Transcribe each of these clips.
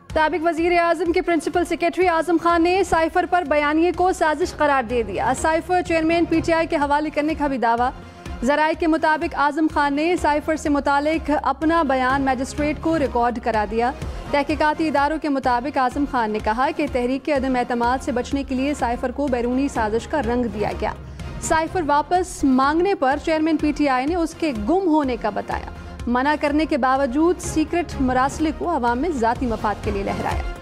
साबिक वजीर आजम के प्रिंसिपल सेक्रेटरी आजम खान ने साइफर पर बयानिए को साजिश करार दे दिया। साइफर चेयरमैन PTI के हवाले करने का भी दावा। जराए के मुताबिक आजम खान ने साइफर से मुतालिक अपना बयान मैजिस्ट्रेट को रिकॉर्ड करा दिया। तहकीकाती इदारों के मुताबिक आजम खान ने कहा कि तहरीक के अदम एतमाद से बचने के लिए साइफर को बैरूनी साजिश का रंग दिया गया। साइफर वापस मांगने पर चेयरमैन PTI ने उसके गुम होने का बताया। मना करने के बावजूद सीक्रेट मरासले को अवाम में जाती मफाद के लिए लहराया।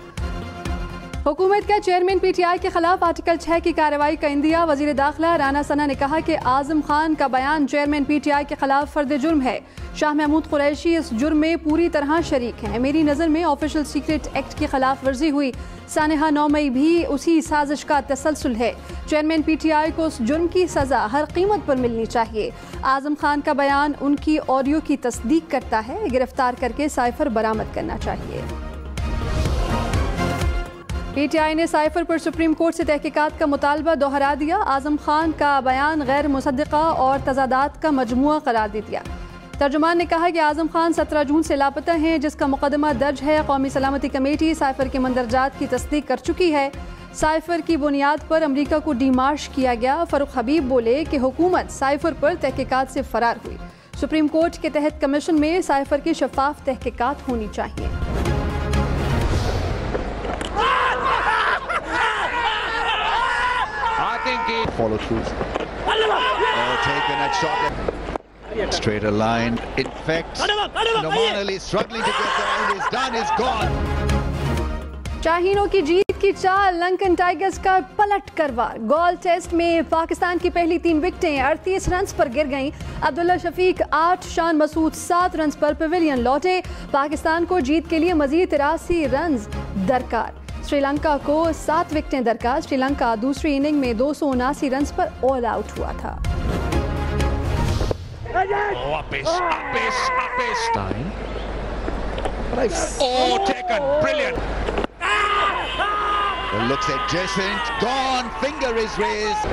हुकूमत का चेयरमैन PTI के खिलाफ आर्टिकल 6 की कार्रवाई का इंदिया। वजीर दाखिला राना सना ने कहा कि आजम खान का बयान चेयरमैन PTI के खिलाफ फर्द जुर्म है। शाह महमूद कुरैशी इस जुर्म में पूरी तरह शरीक हैं। मेरी नज़र में ऑफिशियल सीक्रेट एक्ट की खिलाफ वर्जी हुई। सानहा 9 मई भी उसी साजिश का तसलसल है। चेयरमैन PTI को उस जुर्म की सजा हर कीमत पर मिलनी चाहिए। आजम खान का बयान उनकी ऑडियो की तस्दीक करता है। गिरफ्तार करके साइफर बरामद करना चाहिए। PTI ने साइफर पर सुप्रीम कोर्ट से तहकीकात का मुतालबा दोहरा दिया। आजम खान का बयान गैर मुसद्दिका और तजादात का मजमुआ करार दे दिया। तर्जुमान ने कहा कि आजम खान 17 जून से लापता हैं, जिसका मुकदमा दर्ज है। कौमी सलामती कमेटी साइफर के मंदरजात की तस्दीक कर चुकी है। साइफर की बुनियाद पर अमरीका को डीमार्श किया गया। फरूख हबीब बोले कि हुकूमत साइफर पर तहकीकात से फरार हुई। सुप्रीम कोर्ट के तहत कमीशन में साइफर की शफाफ तहकीकात होनी चाहिए। Follow through. Taken at shot. Straight a line. In fact, Noman Ali struggling to get there. He's done. He's gone. शाहीनों की जीत की चाल। लंकन टाइगर्स का पलट करवा। गोल टेस्ट में पाकिस्तान की पहली 3 विकेटें 38 रन पर गिर गईं। अब्दुल्ला शफीक 8, शान मसूद 7 रन पर पवेलियन लौटे। पाकिस्तान को जीत के लिए मजीद 83 रन दरकार। श्रीलंका को 7 विकेटें दरकार। श्रीलंका दूसरी इनिंग में 279 रन पर ऑल आउट हुआ था। Taken, brilliant. Looks at Jason, gone. Finger is raised.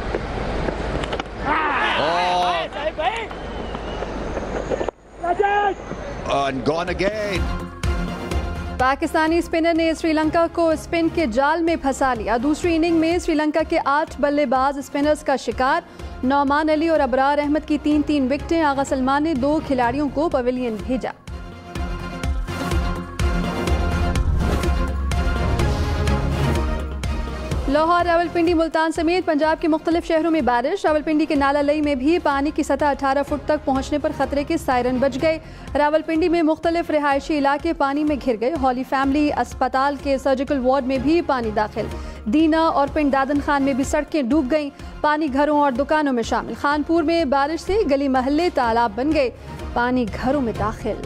And gone again. Pakistani spinner ने श्रीलंका को स्पिन के जाल में फंसा लिया। दूसरी इनिंग में श्रीलंका के 8 बल्लेबाज स्पिनर्स का शिकार। नौमान अली और अबरार अहमद की 3-3 विकेटें। आगा सलमान ने 2 खिलाड़ियों को पवेलियन भेजा। लाहौर, रावलपिंडी, मुल्तान समेत पंजाब के मुख्तलिफ शहरों में बारिश। रावलपिंडी के नाला लई में भी पानी की सतह 18 फुट तक पहुंचने पर खतरे के सायरन बज गए। रावलपिंडी में मुख्तलिफ रिहायशी इलाके पानी में घिर गए। हॉली फैमिली अस्पताल के सर्जिकल वार्ड में भी पानी दाखिल। दीना और पिंड दादन खान में भी सड़कें डूब गईं। पानी घरों और दुकानों में शामिल। खानपुर में बारिश से गली महल्ले तालाब बन गए। पानी घरों में दाखिल।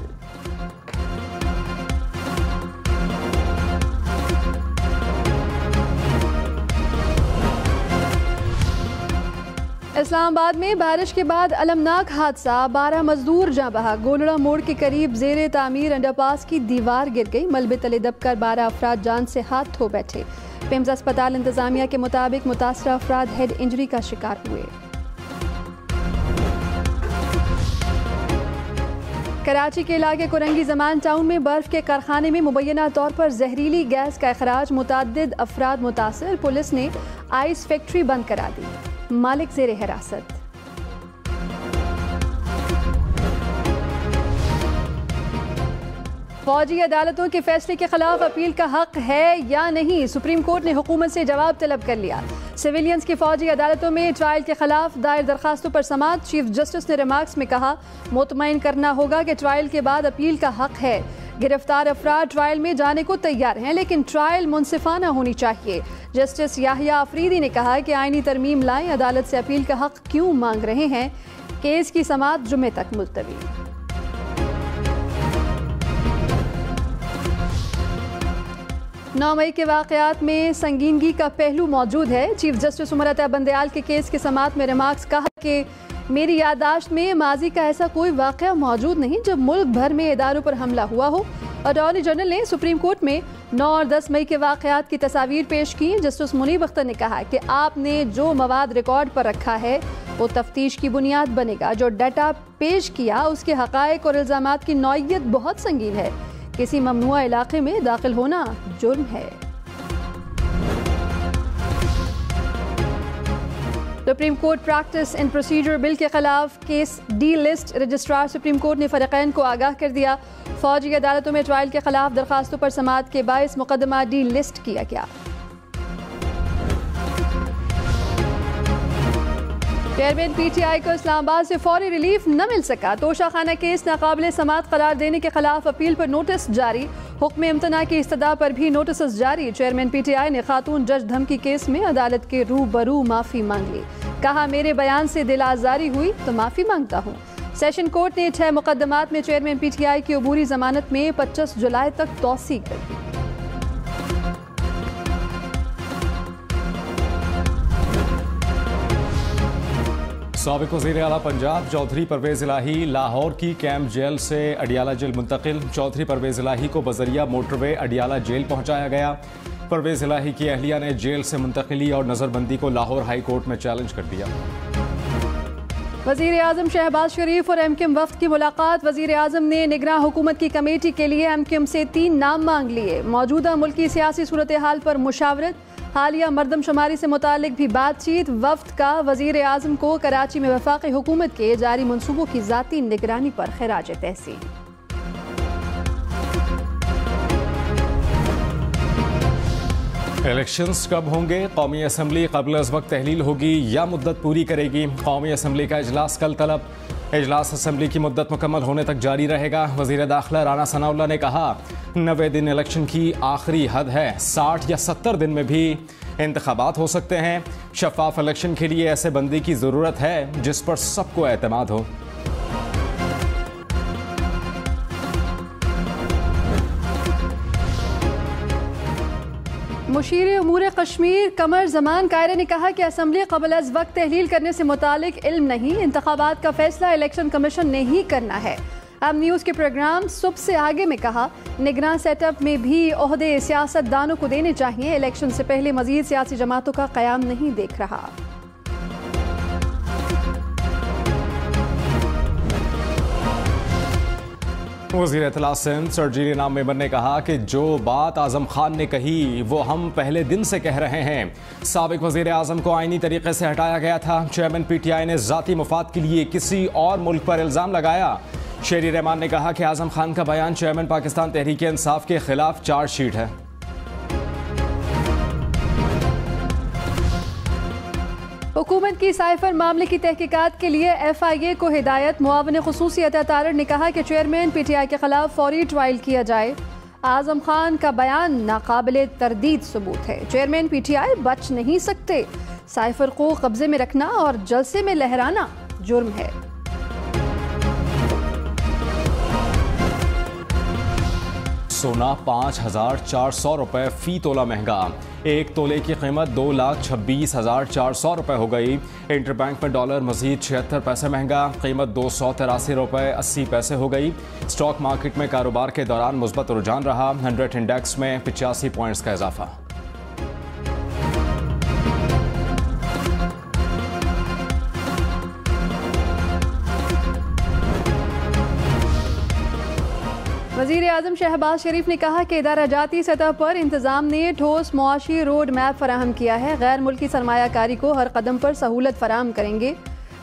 इस्लामाबाद में बारिश के बाद अलमनाक हादसा। 12 मजदूर जाँ बहा। गोलड़ा मोड़ के करीब जेरे तामीर अंडरपास की दीवार गिर गई। मलबे तले दबकर 12 अफराद जान से हाथ धो बैठे। पिम्स अस्पताल इंतजामिया के मुताबिक मुतासरा अफराद हेड इंजरी का शिकार हुए। कराची के इलाके कुरंगी जमान टाउन में बर्फ के कारखाने में मुबैना तौर पर जहरीली गैस का अखराज। मुतअद्दिद अफराद मुतासर। पुलिस ने आइस फैक्ट्री बंद करा दी। मालिक ज़ेरे हिरासत। फौजी अदालतों के फैसले के खिलाफ अपील का हक है या नहीं, सुप्रीम कोर्ट ने हुकूमत से जवाब तलब कर लिया। सिविलियंस की फौजी अदालतों में ट्रायल के खिलाफ दायर दरखास्तों पर समाअत। चीफ जस्टिस ने रिमार्क्स में कहा, मुतमईन करना होगा कि ट्रायल के बाद अपील का हक है। गिरफ्तार अफराद ट्रायल में जाने को तैयार हैं, लेकिन ट्रायल मुनसिफाना होनी चाहिए। जस्टिस याहिया अफरीदी ने कहा कि आईनी तरमीम लाएं। अदालत से अपील का हक क्यों मांग रहे हैं। केस की समाअत जुमे तक मुलतवी। 9 मई के वाक़यात में संगीनगी का पहलू मौजूद है। चीफ जस्टिस उमर अता बंदयाल के केस के समाअत में रिमार्क्स कहा कि मेरी याददाश्त में माजी का ऐसा कोई वाक़या मौजूद नहीं जब मुल्क भर में इदारों पर हमला हुआ हो। अटॉर्नी जनरल ने सुप्रीम कोर्ट में 9 और 10 मई के वाक़यात की तस्वीर पेश की। जस्टिस मुनीब अख्तर ने कहा कि आपने जो मवाद रिकॉर्ड पर रखा है वो तफ्तीश की बुनियाद बनेगा। जो डाटा पेश किया उसके हक़ाइक़ और इल्ज़ामात की नौइयत बहुत संगीन है। किसी ममनुआ इलाके में दाखिल होना जुर्म है। Supreme court practice and procedure bill के खिलाफ case D list. Registrar supreme court ने फरीकैन को आगाह कर दिया। फौजी अदालतों में ट्रायल के खिलाफ दरखास्तों पर समाअत के बायस मुकदमा डी लिस्ट किया गया। चेयरमैन पीटीआई को इस्लामाबाद से फौरी रिलीफ न मिल सका। तोशाखाना केस नाकाबिले समाअत करार देने के खिलाफ अपील पर नोटिस जारी। हुक्म इम्तना की इस्तदा पर भी नोटिस जारी। चेयरमैन पीटीआई ने खातून जज धमकी केस में अदालत के रूबरू माफी मांग ली। कहा, मेरे बयान से दिल आजारी हुई तो माफी मांगता हूँ। सेशन कोर्ट ने 6 मुकदमात में चेयरमैन पीटीआई की अबूरी जमानत में 25 जुलाई तक तौसी कर दी। साबिक वज़ीर आला पंजाब चौधरी परवेज़ इलाही लाहौर की कैंप जेल से अडियाला जेल मुंतकिल। चौधरी परवेज़ इलाही को बजरिया मोटरवे अडियाला जेल पहुंचाया गया। परवेज़ इलाही की अहलिया ने जेल से मुंतकिली और नज़रबंदी को लाहौर हाई कोर्ट में चैलेंज कर दिया। वज़ीर आज़म शहबाज शरीफ और एमक्यूएम वफ्द की मुलाकात। वज़ीर आज़म ने निगरान हुकूमत की कमेटी के लिए एमक्यूएम से 3 नाम मांग लिए। मौजूदा मुल्की सियासी सूरत हाल पर मुशावरत। हालिया मरदमशुमारी से मुतालिक भी बातचीत। वफ्द का वज़ीर आज़म को कराची में वफाकी हुकूमत के जारी मनसूबों की ज़ाती निगरानी पर खिराज तहसीन। इलेक्शंस कब होंगे? कौमी असम्बली कबल अज़ वक्त तहलील होगी या मुद्दत पूरी करेगी? कौमी असम्बली का इजलास कल तलब। इजलास असम्बली की मुद्दत मुकम्मल होने तक जारी रहेगा। वज़ीर दाखिला राना सनाउल्लाह ने कहा, 90 दिन इलेक्शन की आखिरी हद है। 60 या 70 दिन में भी इंतखाबात हो सकते हैं। शफाफ इलेक्शन के लिए ऐसे बंदी की ज़रूरत है जिस पर सबको एतमाद हो। मुशीर उमूर कश्मीर कमर जमान कायरे ने कहा कि असम्बली कबल अज़ वक्त तहलील करने से मुतालिक इल्म नहीं, इंतखाबात का फैसला इलेक्शन कमीशन ने ही करना है। अब न्यूज़ के प्रोग्राम सुबह से आगे में कहा, निगरान सेटअप में भी ओहदे सियासतदानों को देने चाहिए। इलेक्शन से पहले मजीद सियासी जमातों का क़याम नहीं देख रहा। वज़ीर इत्तलात सिंध सर्जील इनाम मेमन ने कहा कि जो बात आज़म खान ने कही वो हम पहले दिन से कह रहे हैं। साबिक वज़ीर आज़म को आईनी तरीके से हटाया गया था। चेयरमैन पीटीआई ने ज़ाती मुफाद के लिए किसी और मुल्क पर इल्ज़ाम लगाया। शेरी रहमान ने कहा कि आज़म खान का बयान चेयरमैन पाकिस्तान तहरीक इंसाफ के खिलाफ चार्जशीट है। हुकूमत की साइफर मामले की तहकीकात के लिए FIA को हिदायत। मुआविन खुसूसी अता तारड़ ने कहा कि चेयरमैन पीटीआई के खिलाफ फौरी ट्रायल किया जाए। आज़म खान का बयान नाकाबिले तरदीद सबूत है। चेयरमैन पीटीआई बच नहीं सकते। साइफर को कब्जे में रखना और जलसे में लहराना जुर्म है। सोना 5,400 रुपये फ़ी तोला महंगा। 1 तोले की कीमत 2,26,400 रुपये हो गई। इंटरबैंक में डॉलर मजीद 76 पैसे महंगा, कीमत 283 रुपये 80 पैसे हो गई। स्टॉक मार्केट में कारोबार के दौरान मुस्बत रुझान रहा। 100 इंडेक्स में 85 पॉइंट्स का इजाफा। वज़ीर आज़म शहबाज शरीफ ने कहा कि इदारा जाती सतह पर इंतज़ाम ने ठोस मुआशी रोड मैप फराहम किया है। गैर मुल्की सरमायाकारी को हर कदम पर सहूलत फराहम करेंगे।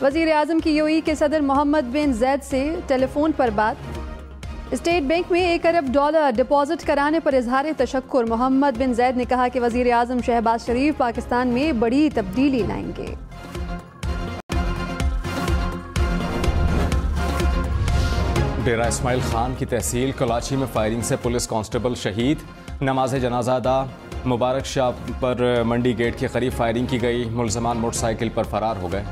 वज़ीर आज़म की UAE के सदर मोहम्मद बिन जैद से टेलीफोन पर बात। स्टेट बैंक में $1 अरब डिपॉजिट कराने पर इजहार तशक्कुर। मोहम्मद बिन जैद ने कहा कि वज़ीर आज़म शहबाज शरीफ पाकिस्तान में बड़ी तब्दीली लाएंगे। डेरा इस्माइल खान की तहसील कराची में फायरिंग से पुलिस कांस्टेबल शहीद। नमाज जनाजा अदा। मुबारक शाह पर मंडी गेट के करीब फायरिंग की गई। मुलजमान मोटरसाइकिल पर फरार हो गए।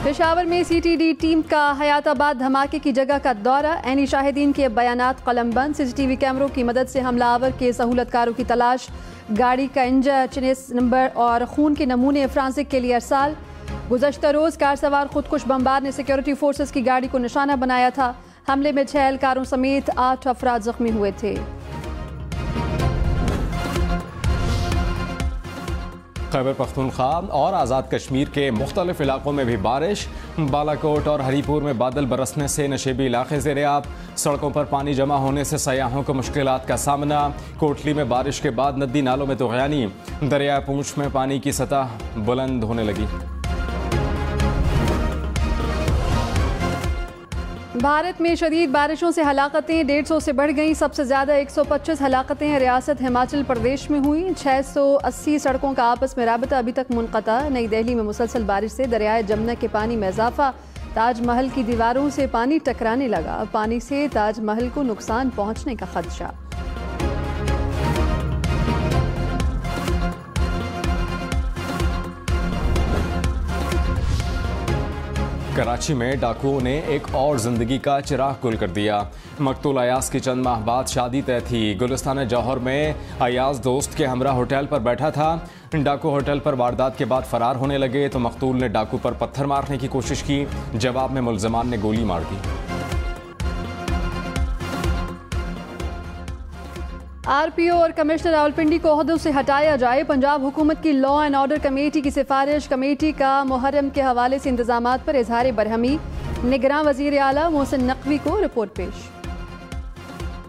पेशावर में CTD टीम का हयाताबाद धमाके की जगह का दौरा। ऐनी शाहिदीन के बयानात कलमबंद। CCTV कैमरों की मदद से हमलावर के सहूलतकारों की तलाश। गाड़ी का इंजन, चिनेस नंबर और खून के नमूने फ्रांसिक के लिए अरसाल। गुज़श्ता रोज़ कार सवार खुदकुश बमबार ने सिक्योरिटी फोर्सेस की गाड़ी को निशाना बनाया था। हमले में 6 एहलकारों समेत 8 अफराद जख्मी हुए थे। खैबर पख्तूनख्वा और आज़ाद कश्मीर के मुख्तलिफ इलाकों में भी बारिश। बालाकोट और हरीपुर में बादल बरसने से नशेबी इलाके ज़ेर-ए-आब। सड़कों पर पानी जमा होने से सयाहों को मुश्किलात का सामना। कोटली में बारिश के बाद नदी नालों में तुग़यानी। दरिया पूंछ में पानी की सतह बुलंद होने लगी। भारत में शदीद बारिशों से हलाकतें 150 से बढ़ गईं। सबसे ज़्यादा 125 हलाकतें रियासत हिमाचल प्रदेश में हुई। 680 सड़कों का आपस में राबता अभी तक मुनक़ता। नई दिल्ली में मुसलसल बारिश से दरियाए जमुना के पानी में इजाफा। ताजमहल की दीवारों से पानी टकराने लगा। पानी से ताजमहल को नुकसान पहुँचने का खदशा। कराची में डाकुओं ने एक और जिंदगी का चिराग गुल कर दिया। मकतूल अयाज की चंद माह बाद शादी तय थी। गुलिस्तान जौहर में अयाज दोस्त के हमरा होटल पर बैठा था। डाकू होटल पर वारदात के बाद फरार होने लगे तो मकतूल ने डाकू पर पत्थर मारने की कोशिश की। जवाब में मुल्ज़मान ने गोली मार दी। आरपीओ और कमिश्नर रावलपिंडी को ओहदों से हटाया जाए। पंजाब हुकूमत की लॉ एंड ऑर्डर कमेटी की सिफारिश। कमेटी का मुहर्रम के हवाले से इंतजामात पर इजहार बरहमी। निगरान वजीर आला मोहसिन नकवी को रिपोर्ट पेश।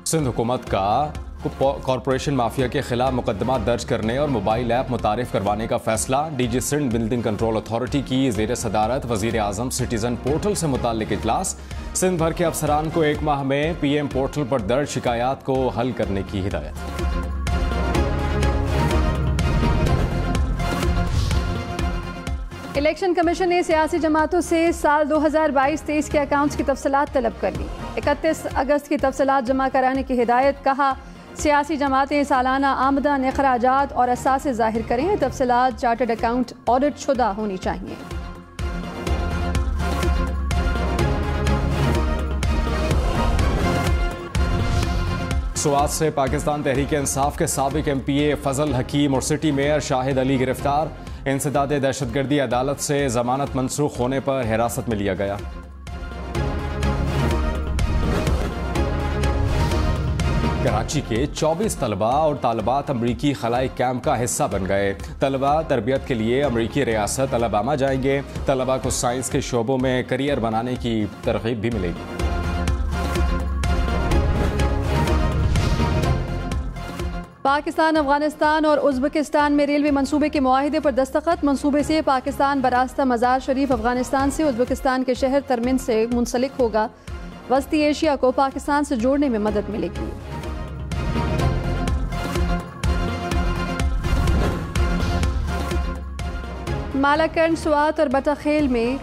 सिंध हुकूमत का कॉरपोरेशन माफिया के खिलाफ मुकदमा दर्ज करने और मोबाइल ऐप मुतारिफ करवाने का फैसला। DG Sindh building control authority की ज़ेर सदारत वज़ीर आज़म सिटीजन पोर्टल से मुताल्लिक इजलास। सिंध भर के अफसरान को एक माह में पीएम पोर्टल पर दर्ज शिकायत को हल करने की हिदायत। इलेक्शन कमीशन ने सियासी जमातों से साल 2022-23 के अकाउंट्स की तफसीलात तलब कर ली। 31 अगस्त की तफसीलात जमा कराने की हिदायत। कहा सियासी जमातें सालाना आमदन, अखराजात और असासे जाहिर करें। तफसीलात चार्टर्ड अकाउंट ऑडिट शुदा होनी चाहिए। सुवात से पाकिस्तान तहरीक इंसाफ के साबिक MPA फजल हकीम और सिटी मेयर शाहिद अली गिरफ्तार। इंसदाद दहशतगर्दी अदालत से जमानत मनसूख होने पर हिरासत में लिया गया। कराची के 24 तलबा और तालिबात अमरीकी खलाई कैंप का हिस्सा बन गए। तलबा तरबियत के लिए अमरीकी रियासत अलबामा जाएंगे। तलबा को साइंस के शोबों में करियर बनाने की तरगीब भी मिलेगी। पाकिस्तान, अफगानिस्तान और उज़्बेकिस्तान में रेलवे मंसूबे के मुआहिदे पर दस्तखत। मंसूबे से पाकिस्तान बरास्ता मज़ार शरीफ अफगानिस्तान से उज़्बेकिस्तान के शहर तरमिन से मुंसलिक होगा। वस्ती एशिया को पाकिस्तान से जोड़ने में मदद मिलेगी। मालाकंड, स्वात और बटाखेल में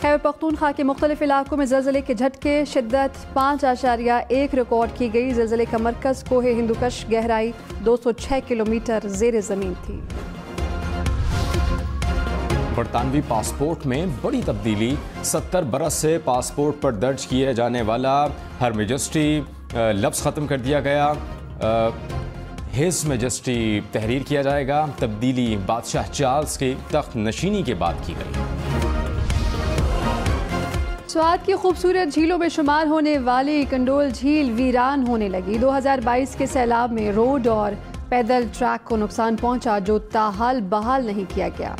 खैबर पख्तूनख्वा के मुख्तलिफ इलाकों में ज़लज़ले के झटके। शिद्दत 5.1 रिकॉर्ड की गई। ज़लज़ले का मरकज़ कोहे हिंदुकश, गहराई 206 किलोमीटर ज़ेर ज़मीन थी। बरतानवी पासपोर्ट में बड़ी तब्दीली। 70 बरस से पासपोर्ट पर दर्ज किए जाने वाला हर मेजेस्टी लफ्ज़ ख़त्म कर दिया गया। हिज मेजेस्टी तहरीर किया जाएगा। तब्दीली बादशाह चार्ल्स की तख्त नशीनी के बाद की गई। स्वात की खूबसूरत झीलों में शुमार होने वाली कंडोल झील वीरान होने लगी। 2022 के सैलाब में रोड और पैदल ट्रैक को नुकसान पहुंचा जो ताहाल बहाल नहीं किया गया।